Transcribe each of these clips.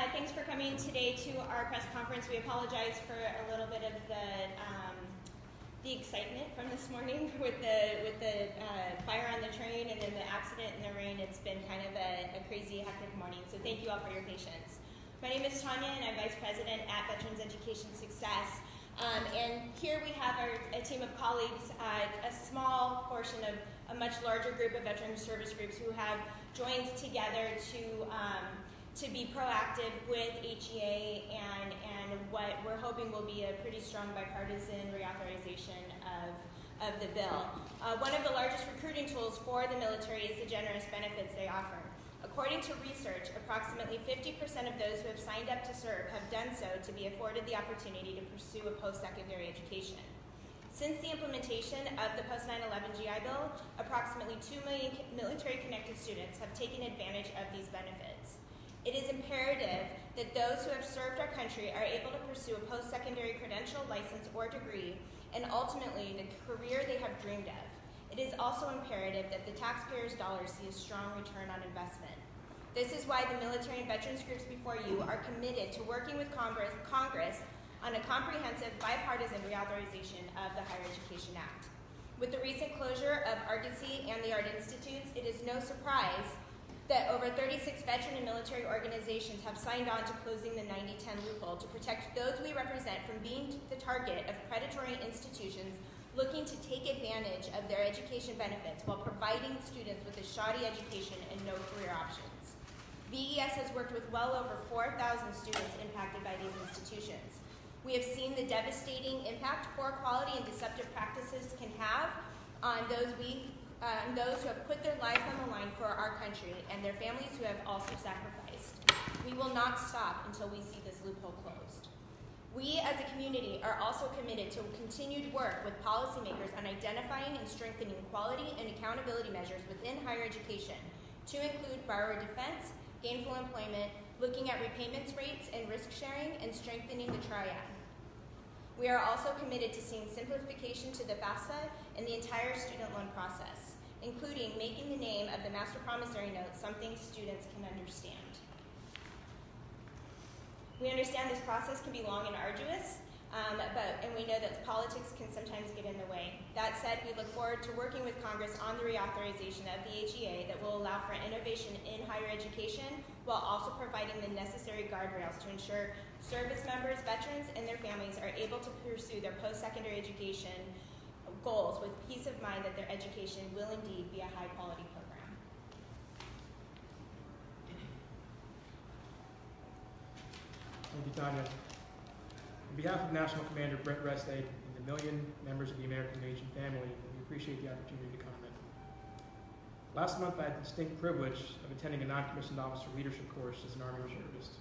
Thanks for coming today to our press conference. We apologize for a little bit of the excitement from this morning with the fire on the train and then the accident in the rain. It's been kind of a crazy, hectic morning. So thank you all for your patience. My name is Tanya, and I'm Vice President at Veterans Education Success. And here we have a team of colleagues, a small portion of a much larger group of veteran service groups who have joined together to be proactive with HEA and what we're hoping will be a pretty strong bipartisan reauthorization of the bill. One of the largest recruiting tools for the military is the generous benefits they offer. According to research, approximately 50% of those who have signed up to serve have done so to be afforded the opportunity to pursue a post-secondary education. Since the implementation of the post-9/11 GI Bill, approximately 2 million military-connected students have taken advantage of these benefits. It is imperative that those who have served our country are able to pursue a post-secondary credential, license, or degree, and ultimately the career they have dreamed of. It is also imperative that the taxpayers' dollars see a strong return on investment. This is why the military and veterans groups before you are committed to working with Congress on a comprehensive bipartisan reauthorization of the Higher Education Act. With the recent closure of Argosy and the Art Institutes, it is no surprise that over 36 veteran and military organizations have signed on to closing the 90-10 loophole to protect those we represent from being the target of predatory institutions looking to take advantage of their education benefits while providing students with a shoddy education and no career options. VES has worked with well over 4,000 students impacted by these institutions. We have seen the devastating impact poor quality and deceptive practices can have on those who have put their lives on the line for our country and their families who have also sacrificed. We will not stop until we see this loophole closed. We as a community are also committed to continued work with policymakers on identifying and strengthening quality and accountability measures within higher education to include borrower defense, gainful employment, looking at repayments rates and risk sharing, and strengthening the triad. We are also committed to seeing simplification to the FAFSA and the entire student loan process, including making the name of the master promissory note something students can understand. We understand this process can be long and arduous, and we know that politics can sometimes get in the way. That said, we look forward to working with Congress on the reauthorization of the HEA that will allow for innovation in higher education while also providing the necessary guardrails to ensure service members, veterans, and their families are able to pursue their post-secondary education goals with peace of mind that their education will indeed be a high-quality program. Thank you, Tanya. On behalf of National Commander Brent Restade and the million members of the American Legion family, we appreciate the opportunity to comment. Last month, I had the distinct privilege of attending a non-commissioned officer leadership course as an Army reservist.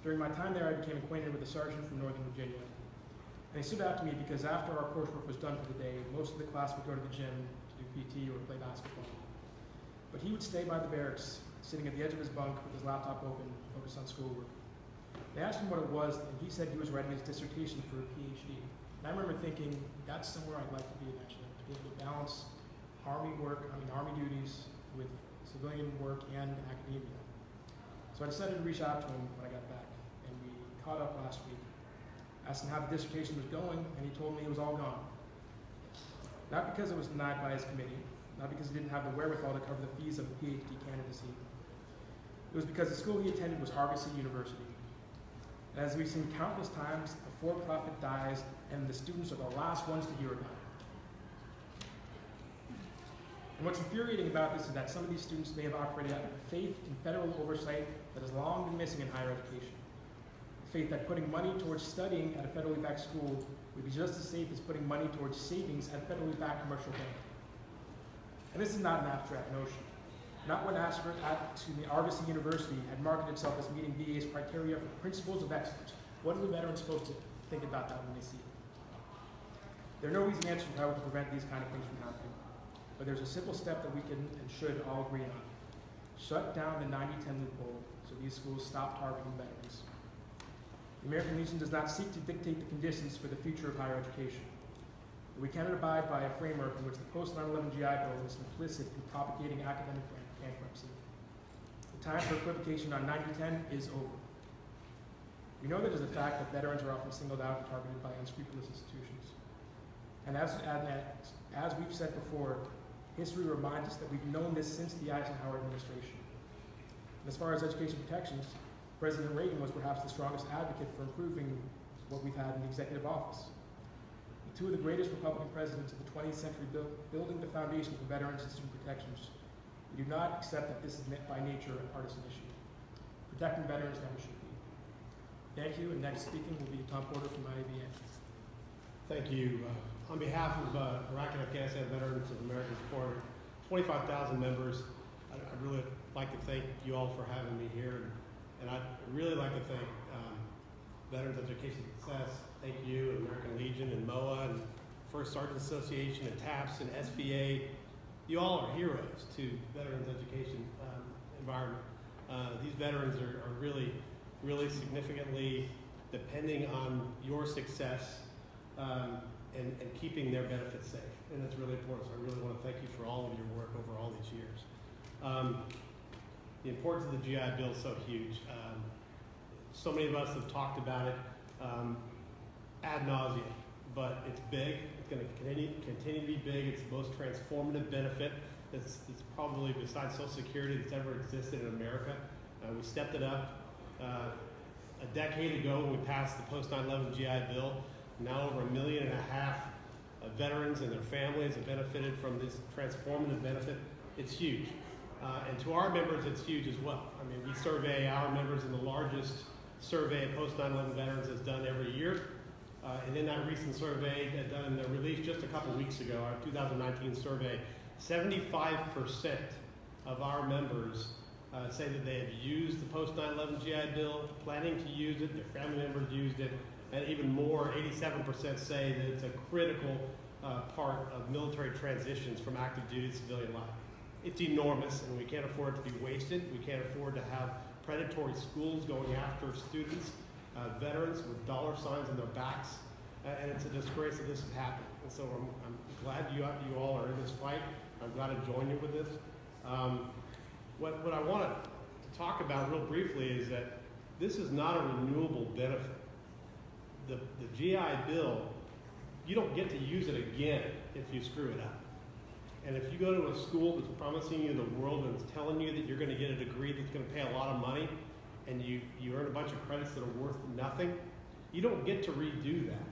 During my time there, I became acquainted with a sergeant from Northern Virginia. And he stood out to me because after our coursework was done for the day, most of the class would go to the gym to do PT or play basketball. But he would stay by the barracks, sitting at the edge of his bunk with his laptop open, focused on schoolwork. They asked him what it was, and he said he was writing his dissertation for a PhD. And I remember thinking, that's somewhere I'd like to be eventually, to be able to balance Army duties with civilian work and academia. So I decided to reach out to him when I got back, and we caught up last week. Asked him how the dissertation was going, and he told me it was all gone. Not because it was denied by his committee, not because he didn't have the wherewithal to cover the fees of a PhD candidacy. It was because the school he attended was Argosy University. And as we've seen countless times, a for-profit dies, and the students are the last ones to hear about it. And what's infuriating about this is that some of these students may have operated out of a faith in federal oversight that has long been missing in higher education. A faith that putting money towards studying at a federally backed school would be just as safe as putting money towards savings at a federally backed commercial bank. And this is not an abstract notion. Not when Argosy University had marketed itself as meeting VA's criteria for principles of excellence. What are the veterans supposed to think about that when they see it? There are no easy answers for how we can prevent these kind of things from happening. But there's a simple step that we can and should all agree on. Shut down the 90-10 loophole so these schools stop targeting veterans. The American Legion does not seek to dictate the conditions for the future of higher education. But we cannot abide by a framework in which the post-9/11 GI Bill is implicit in propagating academic bankruptcy. The time for equivocation on 90-10 is over. We know that it is a fact that veterans are often singled out and targeted by unscrupulous institutions. And as we've said before, history reminds us that we've known this since the Eisenhower administration. And as far as education protections, President Reagan was perhaps the strongest advocate for improving what we've had in the executive office. With two of the greatest Republican presidents of the 20th century building the foundation for veterans and student protections, we do not accept that this is by nature a partisan issue. Protecting veterans never should be. Thank you, and next speaking will be Tom Porter from IAVN. Thank you. On behalf of Iraq and Afghanistan Veterans of America's Forum, 25,000 members, I'd really like to thank you all for having me here, and I'd really like to thank Veterans Education Success. Thank you, and American Legion, and MOA, and First Sergeant Association, and TAPS, and SVA. You all are heroes to veterans education environment. These veterans are really, really significantly depending on your success and keeping their benefits safe. And that's really important. So I really want to thank you for all of your work over all these years. The importance of the GI Bill is so huge. So many of us have talked about it ad nauseum, but it's big. It's going to continue to be big. It's the most transformative benefit that's probably, besides Social Security, that's ever existed in America. We stepped it up a decade ago when we passed the post 9/11 GI Bill. Now over 1.5 million veterans and their families have benefited from this transformative benefit. It's huge. And to our members, it's huge as well. I mean, we survey our members in the largest survey of post 9/11 veterans is done every year. And in that recent survey done released just a couple weeks ago, our 2019 survey, 75% of our members say that they have used the post 9/11 GI Bill, planning to use it, their family members used it, and even more, 87% say that it's a critical part of military transitions from active duty to civilian life. It's enormous, and we can't afford it to be wasted. We can't afford to have predatory schools going after students, veterans with dollar signs on their backs, and it's a disgrace that this has happened. And so I'm glad you all are in this fight. I'm glad to join you with this. What I want to talk about real briefly is that this is not a renewable benefit. The GI Bill, you don't get to use it again if you screw it up. And if you go to a school that's promising you the world and it's telling you that you're going to get a degree that's going to pay a lot of money, and you earn a bunch of credits that are worth nothing, you don't get to redo that.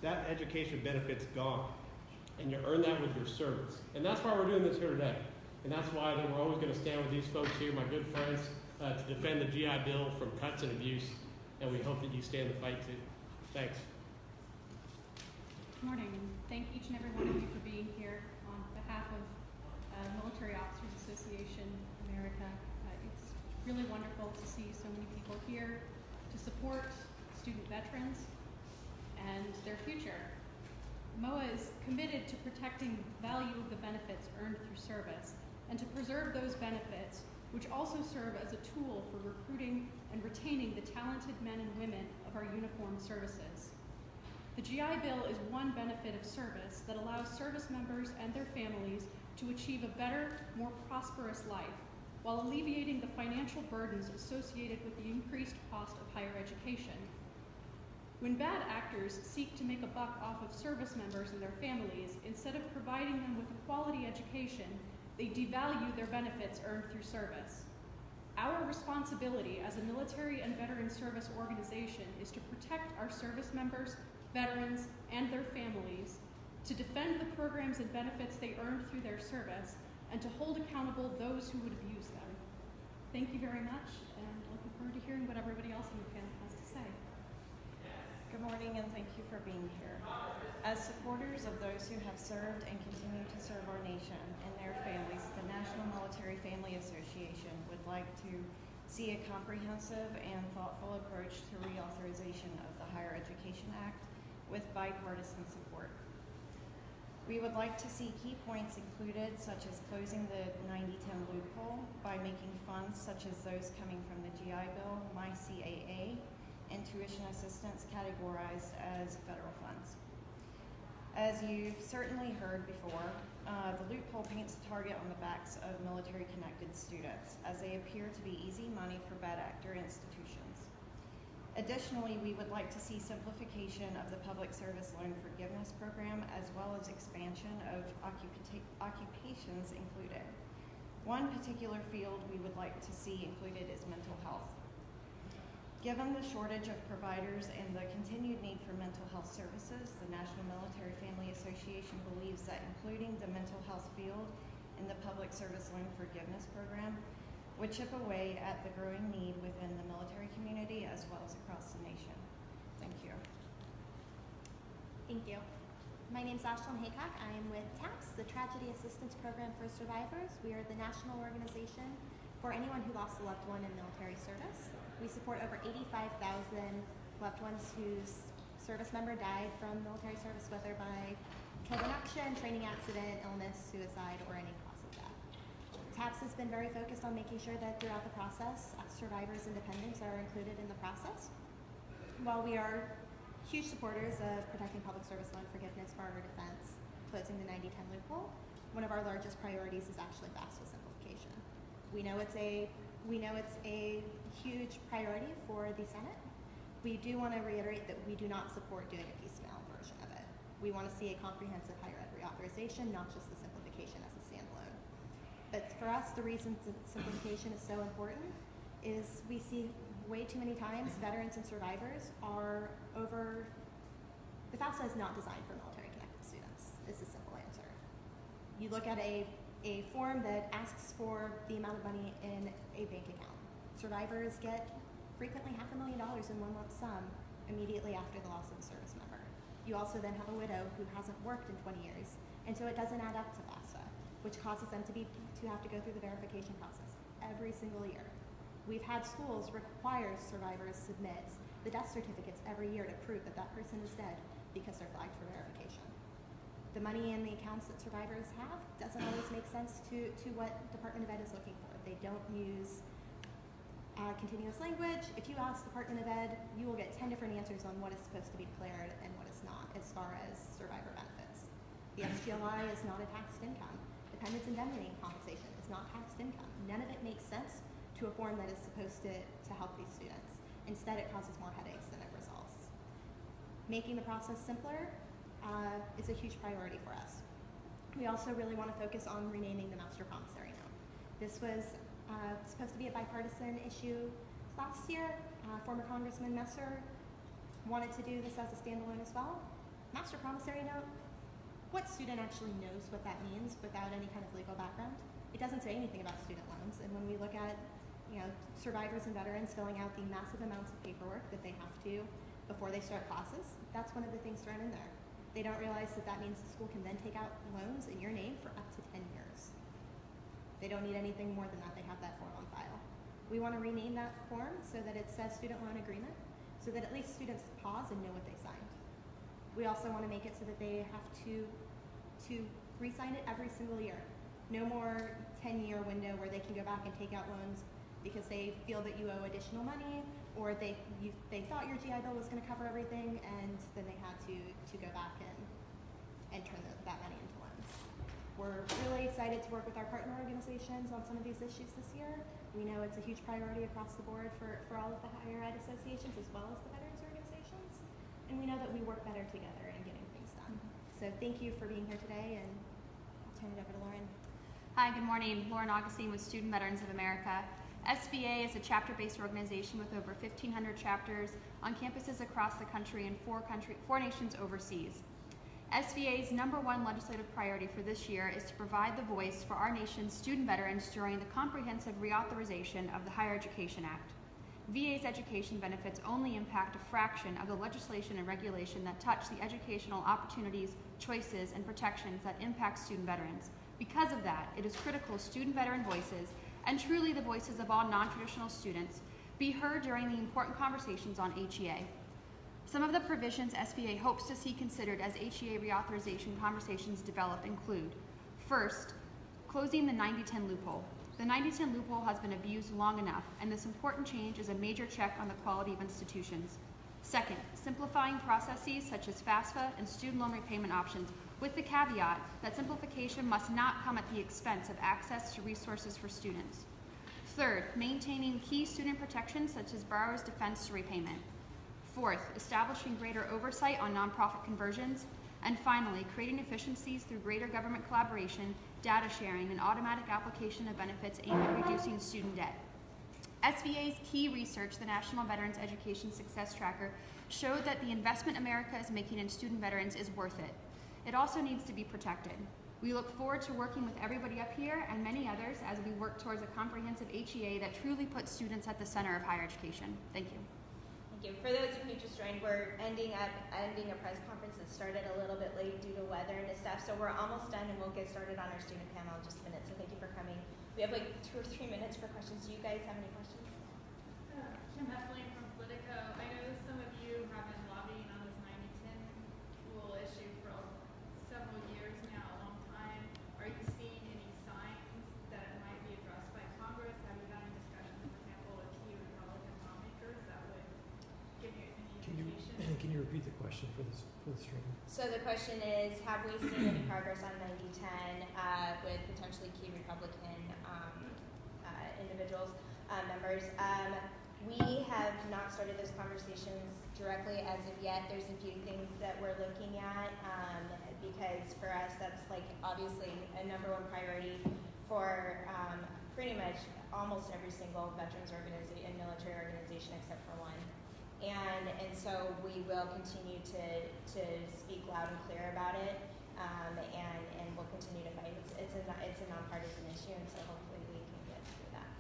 That education benefit's gone, and you earn that with your service. And that's why we're doing this here today. And that's why we're always going to stand with these folks here, my good friends, to defend the GI Bill from cuts and abuse. And we hope that you stand the fight too. Thanks. Good morning, and thank each and every one of you for being here on behalf of Military Officers Association America. It's really wonderful to see so many people here to support student veterans and their future. MOA is committed to protecting the value of the benefits earned through service and to preserve those benefits, which also serve as a tool for recruiting and retaining the talented men and women of our uniformed services. The GI Bill is one benefit of service that allows service members and their families to achieve a better, more prosperous life, while alleviating the financial burdens associated with the increased cost of higher education. When bad actors seek to make a buck off of service members and their families, instead of providing them with a quality education, they devalue their benefits earned through service. Our responsibility as a military and veteran service organization is to protect our service members, veterans, and their families, to defend the programs and benefits they earned through their service, and to hold accountable those who would abuse them. Thank you very much, and looking forward to hearing what everybody else in the panel has to say. Good morning, and thank you for being here. As supporters of those who have served and continue to serve our nation and their families, the National Military Family Association would like to see a comprehensive and thoughtful approach to reauthorization of the Higher Education Act with bipartisan support. We would like to see key points included, such as closing the 90-10 loophole by making funds such as those coming from the GI Bill, MyCAA, and tuition assistance categorized as federal funds. As you've certainly heard before, The loophole paints a target on the backs of military-connected students, as they appear to be easy money for bad actor institutions. Additionally, we would like to see simplification of the Public Service Loan Forgiveness Program, as well as expansion of occupations included. One particular field we would like to see included is mental health. Given the shortage of providers and the continued need for mental health services, the National Military Family Association believes that including the mental health field in the Public Service Loan Forgiveness Program would chip away at the growing need within the military community as well as across the nation. Thank you. Thank you. My name is Ashlyn Haycock. I am with TAPS, the Tragedy Assistance Program for Survivors. We are the national organization for anyone who lost a loved one in military service. We support over 85,000 loved ones whose service member died from military service, whether by killed in action, training accident, illness, suicide, or any cause of that. TAPS has been very focused on making sure that throughout the process, survivors and dependents are included in the process. While we are huge supporters of protecting public service loan forgiveness for our defense, closing the 90-10 loophole, one of our largest priorities is actually FAFSA simplification. We know it's a huge priority for the Senate. We do want to reiterate that we do not support doing a piecemeal version of it. We want to see a comprehensive higher ed reauthorization, not just the simplification as a standalone. But for us, the reason simplification is so important is we see way too many times veterans and survivors are over. The FAFSA is not designed for military connected students. It's a simple answer. You look at a form that asks for the amount of money in a bank account. Survivors get frequently $500,000 in one lump sum immediately after the loss of a service member. You also then have a widow who hasn't worked in 20 years, and so it doesn't add up to FAFSA, which causes them to have to go through the verification process every single year. We've had schools require survivors submit the death certificates every year to prove that that person is dead because they're flagged for verification. The money in the accounts that survivors have doesn't always make sense to what Department of Ed is looking for. They don't use continuous language. If you ask Department of Ed, you will get 10 different answers on what is supposed to be declared and what is not as far as survivor benefits. The SGLI is not a taxed income. Dependents indemnity compensation is not taxed income. None of it makes sense to a form that is supposed to help these students. Instead, it causes more headaches than it resolves. Making the process simpler is a huge priority for us. We also really want to focus on renaming the master promissory note. This was supposed to be a bipartisan issue last year. Former Congressman Messer wanted to do this as a standalone as well. Master promissory note, what student actually knows what that means without any kind of legal background? It doesn't say anything about student loans, and when we look at survivors and veterans filling out the massive amounts of paperwork that they have to before they start classes, that's one of the things thrown in there. They don't realize that that means the school can then take out loans in your name for up to 10 years. They don't need anything more than that. They have that form on file. We want to rename that form so that it says student loan agreement, so that at least students pause and know what they signed. We also want to make it so that they have to re-sign it every single year. No more 10-year window where they can go back and take out loans because they feel that you owe additional money, or they thought your GI Bill was going to cover everything, and then they had to go back and turn that money into loans. We're really excited to work with our partner organizations on some of these issues this year. We know it's a huge priority across the board for all of the higher ed associations as well as the veterans organizations, and we know that we work better together in getting things done. So thank you for being here today, and I'll turn it over to Lauren. Hi, good morning. Lauren Augustine with Student Veterans of America. SVA is a chapter-based organization with over 1,500 chapters on campuses across the country and four nations overseas. SVA's #1 legislative priority for this year is to provide the voice for our nation's student veterans during the comprehensive reauthorization of the Higher Education Act. VA's education benefits only impact a fraction of the legislation and regulation that touch the educational opportunities, choices, and protections that impact student veterans. Because of that, it is critical student veteran voices, and truly the voices of all non-traditional students, be heard during the important conversations on HEA. Some of the provisions SVA hopes to see considered as HEA reauthorization conversations develop include: first, closing the 90-10 loophole. The 90-10 loophole has been abused long enough, and this important change is a major check on the quality of institutions. Second, simplifying processes such as FAFSA and student loan repayment options with the caveat that simplification must not come at the expense of access to resources for students. Third, maintaining key student protections such as borrower's defense to repayment. Fourth, establishing greater oversight on nonprofit conversions. And finally, creating efficiencies through greater government collaboration, data sharing, and automatic application of benefits aimed at reducing student debt. SVA's key research, the National Veterans Education Success Tracker, showed that the investment America is making in student veterans is worth it. It also needs to be protected. We look forward to working with everybody up here and many others as we work towards a comprehensive HEA that truly puts students at the center of higher education. Thank you. Thank you. For those of you who just joined, we're ending a press conference that started a little bit late due to weather and stuff, so we're almost done and we'll get started on our student panel in just a minute, so thank you for coming. We have like 2 or 3 minutes for questions. Do you guys have any questions? Kim Heffling from Politico. I know some of you have been lobbying on this 90-10 rule issue for several years now, a long time. Are you seeing any signs that it might be addressed by Congress? Have you had any discussions, for example, with key Republican lawmakers that would give you any indication? Can you repeat the question for the stream? So the question is, have we seen any progress on 90-10 with potentially key Republican individuals, members? We have not started those conversations directly as of yet. There's a few things that we're looking at because for us that's like obviously a #1 priority for pretty much almost every single veterans organization and military organization except for one. And so we will continue to speak loud and clear about it, and we'll continue to fight. It's a nonpartisan issue, and so hopefully we can get through that.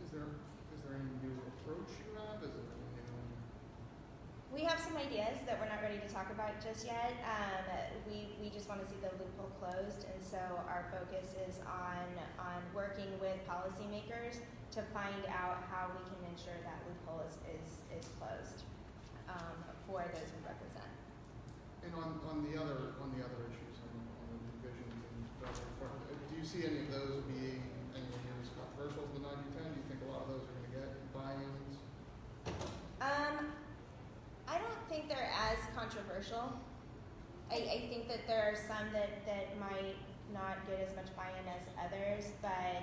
Is there any new approach you have? Is there any new? We have some ideas that we're not ready to talk about just yet. We just want to see the loophole closed, and so our focus is on working with policymakers to find out how we can ensure that loophole is closed for those we represent. And on the other issues, on the divisions and federal reform, do you see any of those being anywhere near as controversial as the 90-10? Do you think a lot of those are going to get buy-ins? I don't think they're as controversial. I think that there are some that might not get as much buy-in as others, but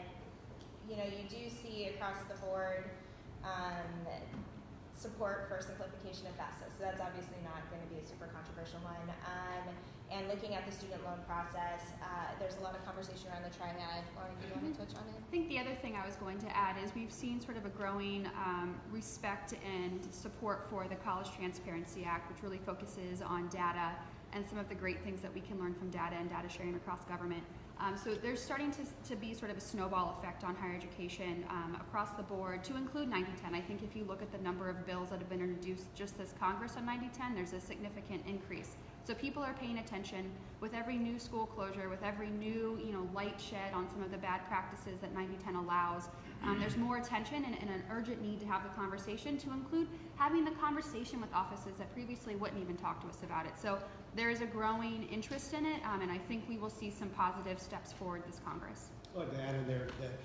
you know, you do see across the board support for simplification of FAFSA, so that's obviously not going to be a super controversial one. And looking at the student loan process, there's a lot of conversation around the triad. Lauren, do you want to touch on it? I think the other thing I was going to add is we've seen sort of a growing respect and support for the College Transparency Act, which really focuses on data and some of the great things that we can learn from data and data sharing across government. So there's starting to be sort of a snowball effect on higher education across the board to include 90-10. I think if you look at the number of bills that have been introduced just this Congress on 90-10, there's a significant increase. So people are paying attention with every new school closure, with every new light shed on some of the bad practices that 90-10 allows. There's more attention and an urgent need to have the conversation, to include having the conversation with offices that previously wouldn't even talk to us about it. So there is a growing interest in it, and I think we will see some positive steps forward this Congress. I'd like to add in there that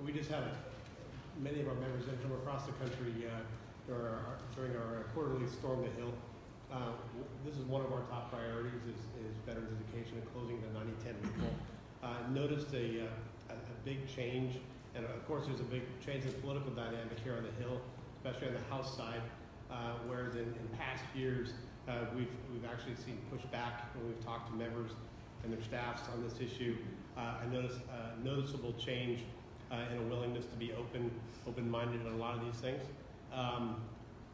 we just had many of our members in from across the country during our quarterly Storm the Hill. This is one of our top priorities is veterans education and closing the 90-10 loophole. Noticed a big change, and of course there's a big change in political dynamic here on the Hill, especially on the House side, whereas in past years we've actually seen pushback when we've talked to members and their staffs on this issue. I noticed a noticeable change in a willingness to be open-minded on a lot of these things.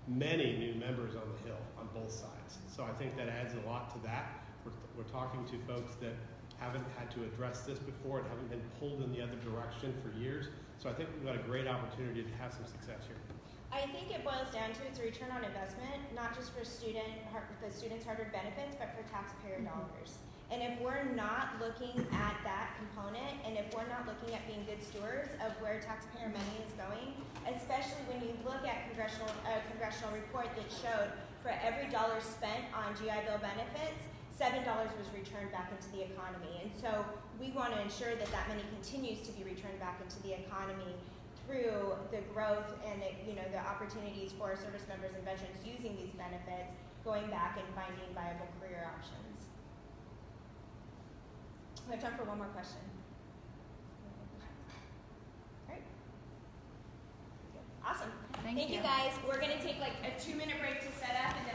Many new members on the Hill on both sides. So I think that adds a lot to that. We're talking to folks that haven't had to address this before and haven't been pulled in the other direction for years. So I think we've got a great opportunity to have some success here. I think it boils down to it's a return on investment, not just for the students' hard-earned benefits, but for taxpayer dollars. And if we're not looking at that component, and if we're not looking at being good stewards of where taxpayer money is going, especially when you look at congressional report that showed for every dollar spent on GI Bill benefits, $7 was returned back into the economy. And so we want to ensure that that money continues to be returned back into the economy through the growth and the opportunities for service members and veterans using these benefits, going back and finding viable career options. we have time for one more question. Great. Awesome. Thank you you. guys. We're gonna take like a 2-minute break to set up and